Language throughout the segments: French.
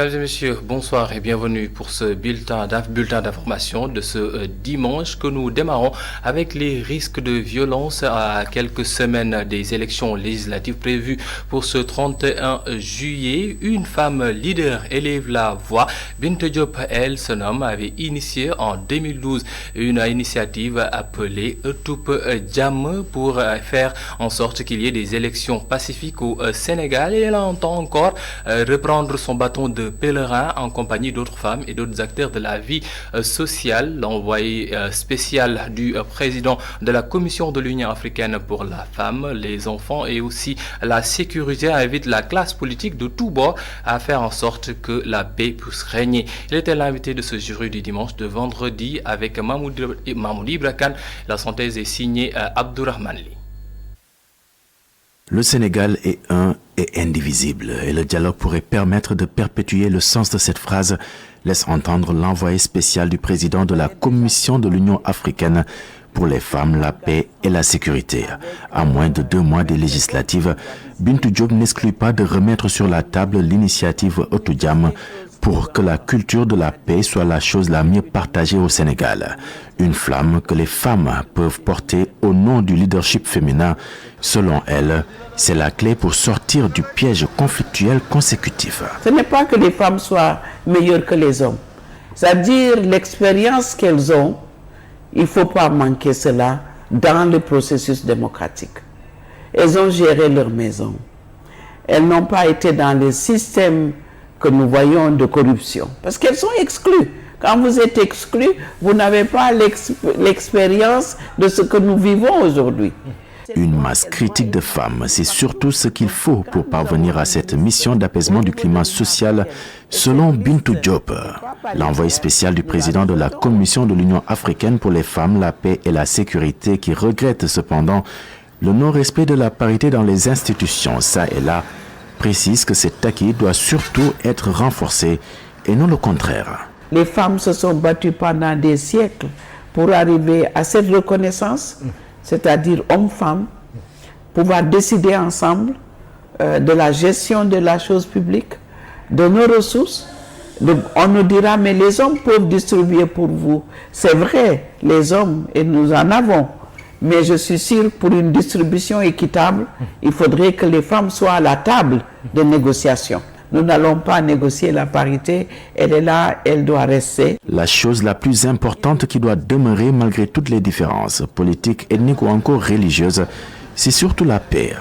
Mesdames et messieurs, bonsoir et bienvenue pour ce bulletin d'information de ce dimanche que nous démarrons avec les risques de violence à quelques semaines des élections législatives prévues pour ce 31 juillet. Une femme leader élève la voix. Bintou Diop, elle se nomme, avait initié en 2012 une initiative appelée Ëttub Jàmm pour faire en sorte qu'il y ait des élections pacifiques au Sénégal, et elle entend encore reprendre son bâton de pèlerin en compagnie d'autres femmes et d'autres acteurs de la vie sociale. L'envoyé spécial du président de la Commission de l'Union africaine pour la femme, les enfants et aussi la sécurité invite la classe politique de tous bords à faire en sorte que la paix puisse régner. Il était l'invité de ce jury du dimanche de vendredi avec Mamoudi Ibra Kane. La synthèse est signée Abdourahmane Ly. Le Sénégal est un et indivisible, et le dialogue pourrait permettre de perpétuer le sens de cette phrase, laisse entendre l'envoyé spécial du président de la Commission de l'Union africaine pour les femmes, la paix et la sécurité. À moins de 2 mois des législatives, Bintou Diop n'exclut pas de remettre sur la table l'initiative Ëttub Jàmm pour que la culture de la paix soit la chose la mieux partagée au Sénégal. Une flamme que les femmes peuvent porter au nom du leadership féminin. Selon elle, c'est la clé pour sortir du piège conflictuel consécutif. Ce n'est pas que les femmes soient meilleures que les hommes. C'est-à-dire l'expérience qu'elles ont, il ne faut pas manquer cela dans le processus démocratique. Elles ont géré leur maison. Elles n'ont pas été dans le système que nous voyons de corruption. Parce qu'elles sont exclues. Quand vous êtes exclus, vous n'avez pas l'expérience de ce que nous vivons aujourd'hui. Une masse critique de femmes, c'est surtout ce qu'il faut pour parvenir à cette mission d'apaisement du climat social, selon Bintou Diop, l'envoyé spécial du président de la Commission de l'Union africaine pour les femmes, la paix et la sécurité, qui regrette cependant le non-respect de la parité dans les institutions, ça et là, précise que cet acquis doit surtout être renforcé et non le contraire. Les femmes se sont battues pendant des siècles pour arriver à cette reconnaissance, c'est-à-dire hommes-femmes, pouvoir décider ensemble de la gestion de la chose publique, de nos ressources. On nous dira, mais les hommes peuvent distribuer pour vous. C'est vrai, les hommes, et nous en avons. Mais je suis sûr, pour une distribution équitable, il faudrait que les femmes soient à la table de négociation. Nous n'allons pas négocier la parité, elle est là, elle doit rester. La chose la plus importante qui doit demeurer malgré toutes les différences, politiques, ethniques ou encore religieuses, c'est surtout la paix.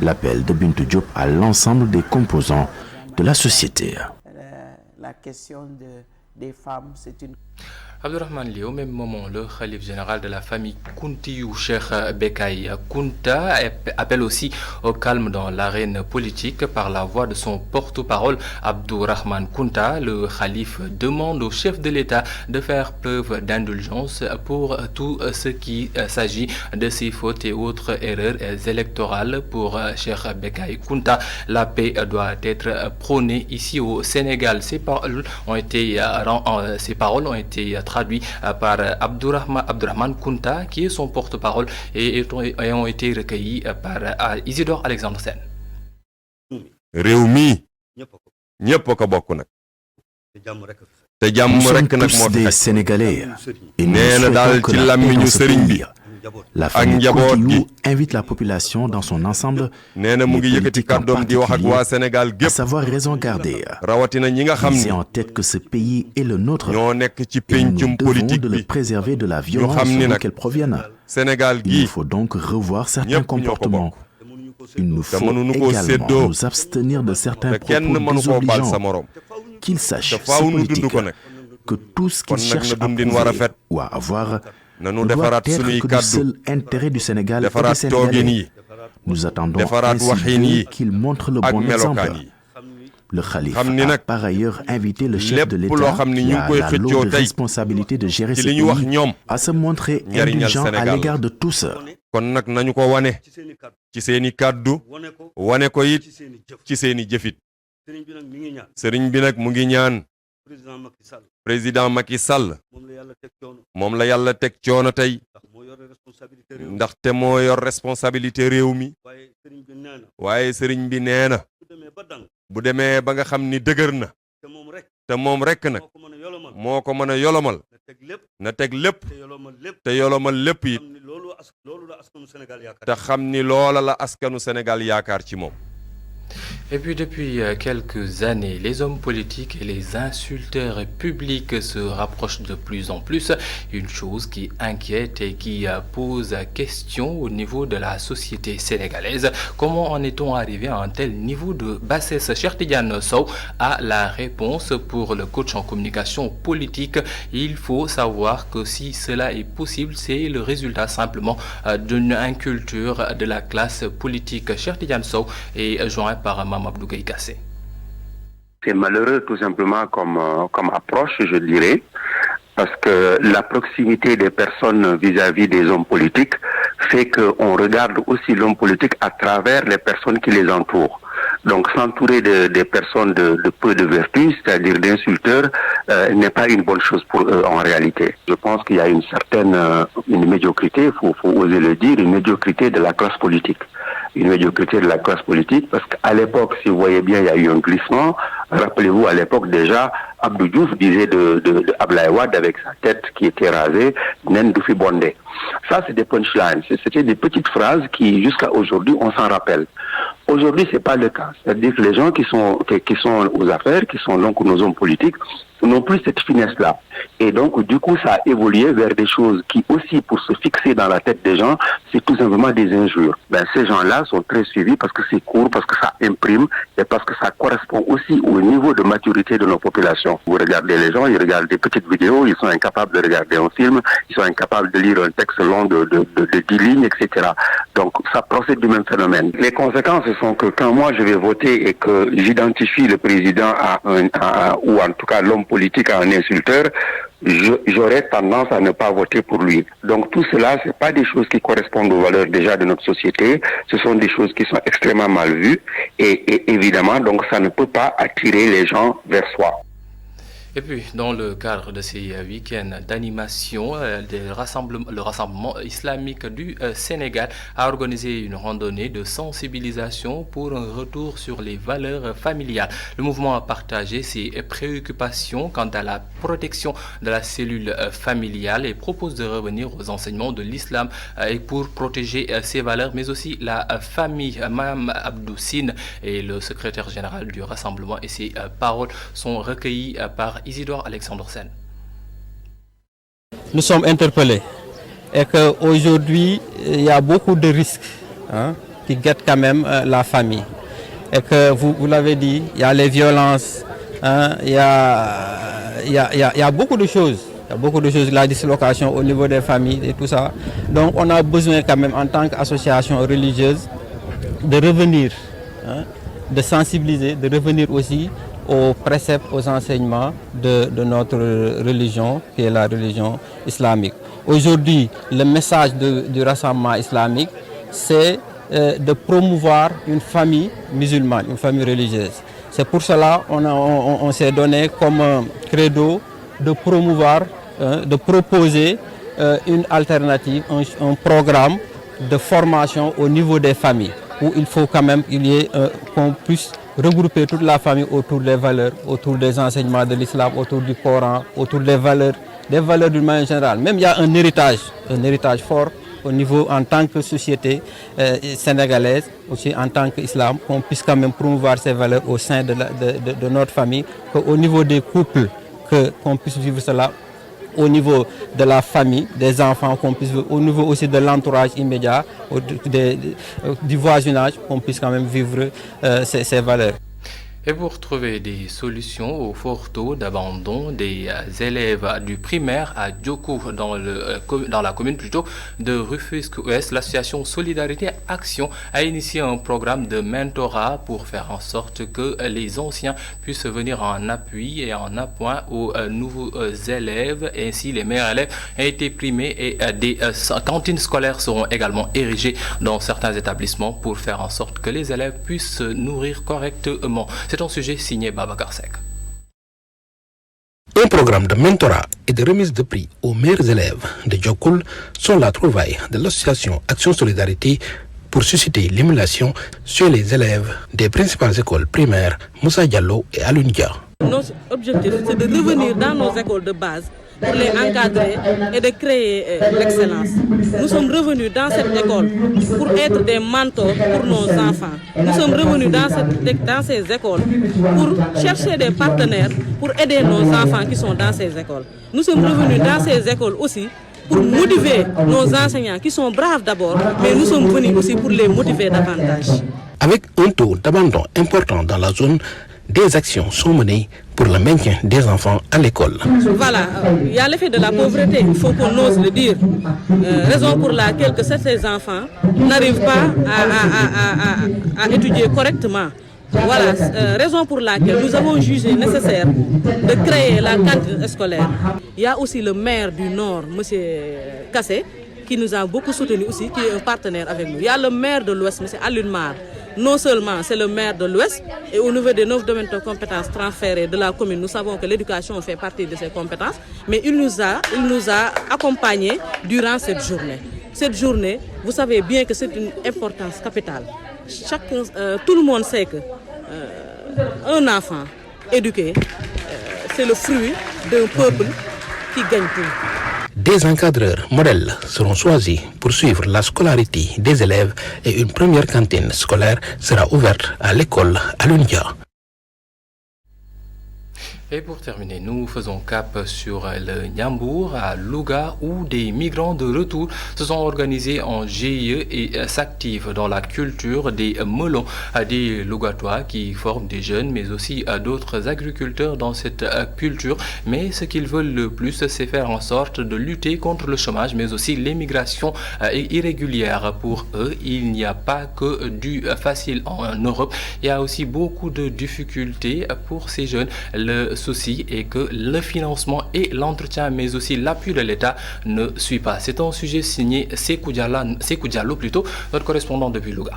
L'appel de Bintou Diop à l'ensemble des composants de la société. La question des femmes, c'est une... Abdourahmane Ly, au même moment, le khalife général de la famille Kountiou, Cheikh Bekay Kounta, appelle aussi au calme dans l'arène politique par la voix de son porte-parole Abdourahmane Kounta. Le khalife demande au chef de l'État de faire preuve d'indulgence pour tout ce qui s'agit de ses fautes et autres erreurs électorales. Pour Cheikh Bekay Kounta, la paix doit être prônée ici au Sénégal. Ces paroles ont été traduit par Abdourahmane Kounta, qui est son porte-parole, et ont été recueillis par Isidore Alexandre Sène. Nous sommes tous des Sénégalais et nous souhaitons que la paix dans ce pays. La famille Kountiou invite la population dans son ensemble, les politiques en particulier, à savoir raison garder. Ayez en tête que ce pays est le nôtre et nous devons de le préserver de la violence d'où qu'elle provienne. Il faut donc revoir certains comportements. Il nous faut également nous abstenir de certains propos désobligeants. Qu'ils sachent, ces politiques, que tout ce qu'ils cherchent à prouver ou à avoir doit être que du seul intérêt du Sénégal et des Sénégalais. Nous attendons ainsi qu'ils montrent le bon exemple. Le khalife a par ailleurs invité le chef de l'État qui a la lourde responsabilité de gérer ce pays à se montrer indulgent à l'égard de tous. kon nag nañu ko wane ci seeni kàddu wane ko it ci seeni jëfit sëriñ bi nag mu ngi ñaan président Macky Sall moom la yàlla teg coono tey ndaxte moo yor responsabilité réew mi waaye sëriñ bi nee na bu demee ba nga xam ni dëgër na te moom rekk nag moo ko mën a yolomal na teg lépp te yolomal lépp yi te xam ni loola la askanu Sénégal yaakaar ci moom. Et puis depuis quelques années, les hommes politiques et les insulteurs publics se rapprochent de plus en plus, une chose qui inquiète et qui pose question au niveau de la société sénégalaise. Comment en est-on arrivé à un tel niveau de bassesse? Cheikh Tidiane Sow a la réponse pour le coach en communication politique. Il faut savoir que si cela est possible, c'est le résultat simplement d'une inculture de la classe politique. Cheikh Tidiane Sow est joint par Mamadou Gueye Kassé. C'est malheureux tout simplement comme approche, je dirais, parce que la proximité des personnes vis-à-vis des hommes politiques fait qu'on regarde aussi l'homme politique à travers les personnes qui les entourent. Donc s'entourer des personnes de peu de vertu, c'est-à-dire d'insulteurs, n'est pas une bonne chose pour eux en réalité. Je pense qu'il y a une certaine médiocrité, faut oser le dire, une médiocrité de la classe politique. Une médiocrité de la classe politique, parce qu'à l'époque, si vous voyez bien, il y a eu un glissement. Rappelez-vous, à l'époque déjà, Abdou Diouf disait de Abdoulaye Wade avec sa tête qui était rasée, Nen Doufi Bondé. Ça, c'est des punchlines. C'était des petites phrases qui, jusqu'à aujourd'hui, on s'en rappelle. Aujourd'hui, c'est pas le cas. C'est-à-dire que les gens qui sont aux affaires, qui sont donc nos hommes politiques, n'ont plus cette finesse-là. Et donc, du coup, ça a évolué vers des choses qui aussi, pour se fixer dans la tête des gens, c'est tout simplement des injures. Ben, ces gens-là sont très suivis parce que c'est court, parce que ça imprime et parce que ça correspond aussi au niveau de maturité de nos populations. Vous regardez les gens, ils regardent des petites vidéos, ils sont incapables de regarder un film, ils sont incapables de lire un texte long de 10 lignes, etc. Donc, ça procède du même phénomène. Les conséquences sont que quand moi je vais voter et que j'identifie le président ou en tout cas l'homme politique à un insulteur, j'aurais tendance à ne pas voter pour lui. Donc tout cela, c'est pas des choses qui correspondent aux valeurs déjà de notre société. Ce sont des choses qui sont extrêmement mal vues et évidemment, donc ça ne peut pas attirer les gens vers soi. Et puis, dans le cadre de ces week-ends d'animation, le rassemblement islamique du Sénégal a organisé une randonnée de sensibilisation pour un retour sur les valeurs familiales. Le mouvement a partagé ses préoccupations quant à la protection de la cellule familiale et propose de revenir aux enseignements de l'islam et pour protéger ses valeurs, mais aussi la famille. Mme Abdou Sine est le secrétaire général du rassemblement et ses paroles sont recueillies par Isidore Alexandre Sen. Nous sommes interpellés et qu'aujourd'hui, il y a beaucoup de risques qui guettent quand même la famille. Et que vous l'avez dit, il y a les violences, il y a beaucoup de choses. Il y a beaucoup de choses, la dislocation au niveau des familles et tout ça. Donc on a besoin quand même en tant qu'association religieuse de revenir, de sensibiliser, de revenir aussi aux préceptes, aux enseignements de notre religion, qui est la religion islamique. Aujourd'hui, le message du rassemblement islamique, c'est de promouvoir une famille musulmane, une famille religieuse. C'est pour cela qu'on s'est donné comme credo de promouvoir, de proposer une alternative, un programme de formation au niveau des familles, où il faut quand même qu'on puisse regrouper toute la famille autour des valeurs, autour des enseignements de l'islam, autour du Coran, autour des valeurs d'une manière générale. Même il y a un héritage fort au niveau en tant que société sénégalaise, aussi en tant qu'islam, qu'on puisse quand même promouvoir ces valeurs au sein de notre famille, qu'au niveau des couples, qu'on puisse vivre cela, au niveau de la famille, des enfants, qu'on puisse vivre, au niveau aussi de l'entourage immédiat, du voisinage, qu'on puisse quand même vivre ces valeurs. Et pour trouver des solutions au fort taux d'abandon des élèves du primaire à Diokou, dans la commune plutôt de Rufisque-Ouest, l'association Solidarité Action a initié un programme de mentorat pour faire en sorte que les anciens puissent venir en appui et en appoint aux nouveaux élèves. Ainsi, les meilleurs élèves ont été primés et des cantines scolaires seront également érigées dans certains établissements pour faire en sorte que les élèves puissent se nourrir correctement. C'est un sujet signé Babacar Seck. Un programme de mentorat et de remise de prix aux meilleurs élèves de Diokoul sont la trouvaille de l'association Action Solidarité pour susciter l'émulation sur les élèves des principales écoles primaires Moussa Diallo et Alioune Dia. Notre objectif, c'est de revenir dans nos écoles de base pour les encadrer et de créer l'excellence. Nous sommes revenus dans cette école pour être des mentors pour nos enfants. Nous sommes revenus dans ces écoles pour chercher des partenaires pour aider nos enfants qui sont dans ces écoles. Nous sommes revenus dans ces écoles aussi pour motiver nos enseignants qui sont braves d'abord, mais nous sommes venus aussi pour les motiver davantage. Avec un taux d'abandon important dans la zone, des actions sont menées pour le maintien des enfants à l'école. Voilà, il y a l'effet de la pauvreté, il faut qu'on ose le dire. Raison pour laquelle que ces enfants n'arrivent pas à étudier correctement. Voilà, raison pour laquelle nous avons jugé nécessaire de créer la cantine scolaire. Il y a aussi le maire du Nord, M. Kassé, qui nous a beaucoup soutenus aussi, qui est un partenaire avec nous. Il y a le maire de l'Ouest, M. Alunmar. Non seulement c'est le maire de l'Ouest, et au niveau des 9 domaines de compétences transférés de la commune, nous savons que l'éducation fait partie de ses compétences, mais il nous a accompagnés durant cette journée. Cette journée, vous savez bien que c'est une importance capitale. Tout le monde sait que un enfant éduqué, c'est le fruit d'un peuple qui gagne tout. Des encadreurs modèles seront choisis pour suivre la scolarité des élèves et une première cantine scolaire sera ouverte à l'école à l'UNIA. Et pour terminer, nous faisons cap sur le Niambour, à Louga, où des migrants de retour se sont organisés en GIE et s'activent dans la culture des melons, des Lougatois qui forment des jeunes, mais aussi d'autres agriculteurs dans cette culture. Mais ce qu'ils veulent le plus, c'est faire en sorte de lutter contre le chômage, mais aussi l'immigration irrégulière. Pour eux, il n'y a pas que du facile en Europe. Il y a aussi beaucoup de difficultés pour ces jeunes. Le souci est que le financement et l'entretien, mais aussi l'appui de l'État ne suit pas. C'est un sujet signé Sékou Diallo, plutôt, notre correspondant depuis Louga.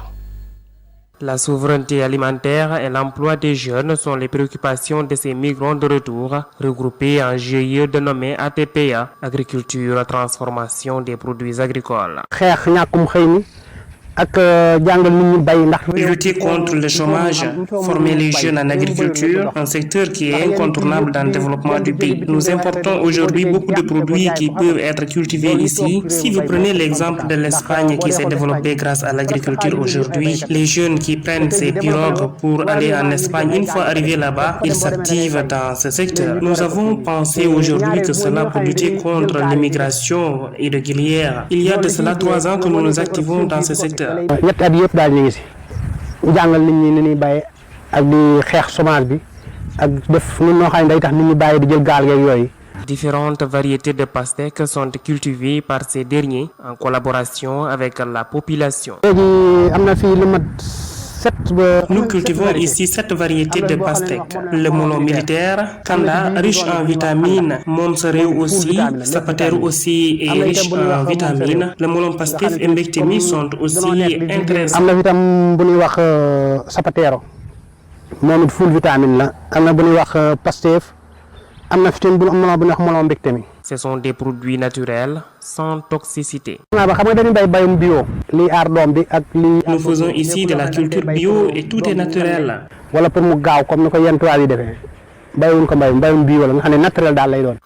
La souveraineté alimentaire et l'emploi des jeunes sont les préoccupations de ces migrants de retour, regroupés en GIE dénommé ATPA, Agriculture, Transformation des produits agricoles. Lutter contre le chômage, former les jeunes en agriculture, un secteur qui est incontournable dans le développement du pays. Nous importons aujourd'hui beaucoup de produits qui peuvent être cultivés ici. Si vous prenez l'exemple de l'Espagne qui s'est développée grâce à l'agriculture aujourd'hui, les jeunes qui prennent ces pirogues pour aller en Espagne, une fois arrivés là-bas, ils s'activent dans ce secteur. Nous avons pensé aujourd'hui que cela peut lutter contre l'immigration irrégulière. Il y a de cela 3 ans que nous nous activons dans ce secteur. Différentes variétés de pastèques sont cultivées par ces derniers en collaboration avec la population. Nous cultivons ici 7 variétés de pastèques. Le melon militaire, Kanda, riche en vitamines, Monsereu aussi, Sapatero aussi est riche en vitamines. Le melon pastif et Mbectemi sont aussi intéressants. Sapatero, full vitamine pastif. Ce sont des produits naturels sans toxicité. Nous faisons ici de la culture bio et tout est naturel.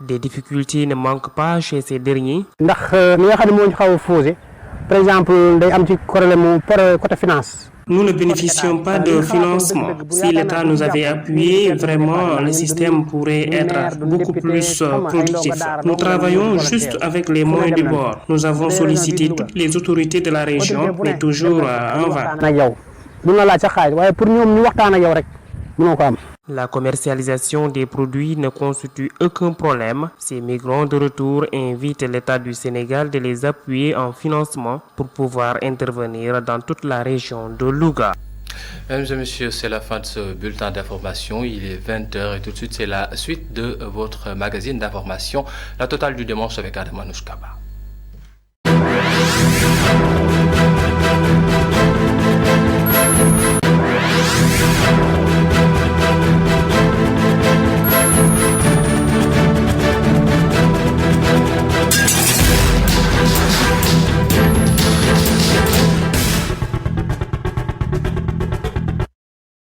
Des difficultés ne manquent pas chez ces derniers. Par exemple, côté finance. Nous ne bénéficions pas de financement. Si l'État nous avait appuyé, vraiment, le système pourrait être beaucoup plus productif. Nous travaillons juste avec les moyens du bord. Nous avons sollicité toutes les autorités de la région, mais toujours en vain. La commercialisation des produits ne constitue aucun problème. Ces migrants de retour invitent l'État du Sénégal de les appuyer en financement pour pouvoir intervenir dans toute la région de Louga. Mesdames et messieurs, c'est la fin de ce bulletin d'information. Il est 20h et tout de suite, c'est la suite de votre magazine d'information, La Totale du dimanche avec Adam Anouchkaba.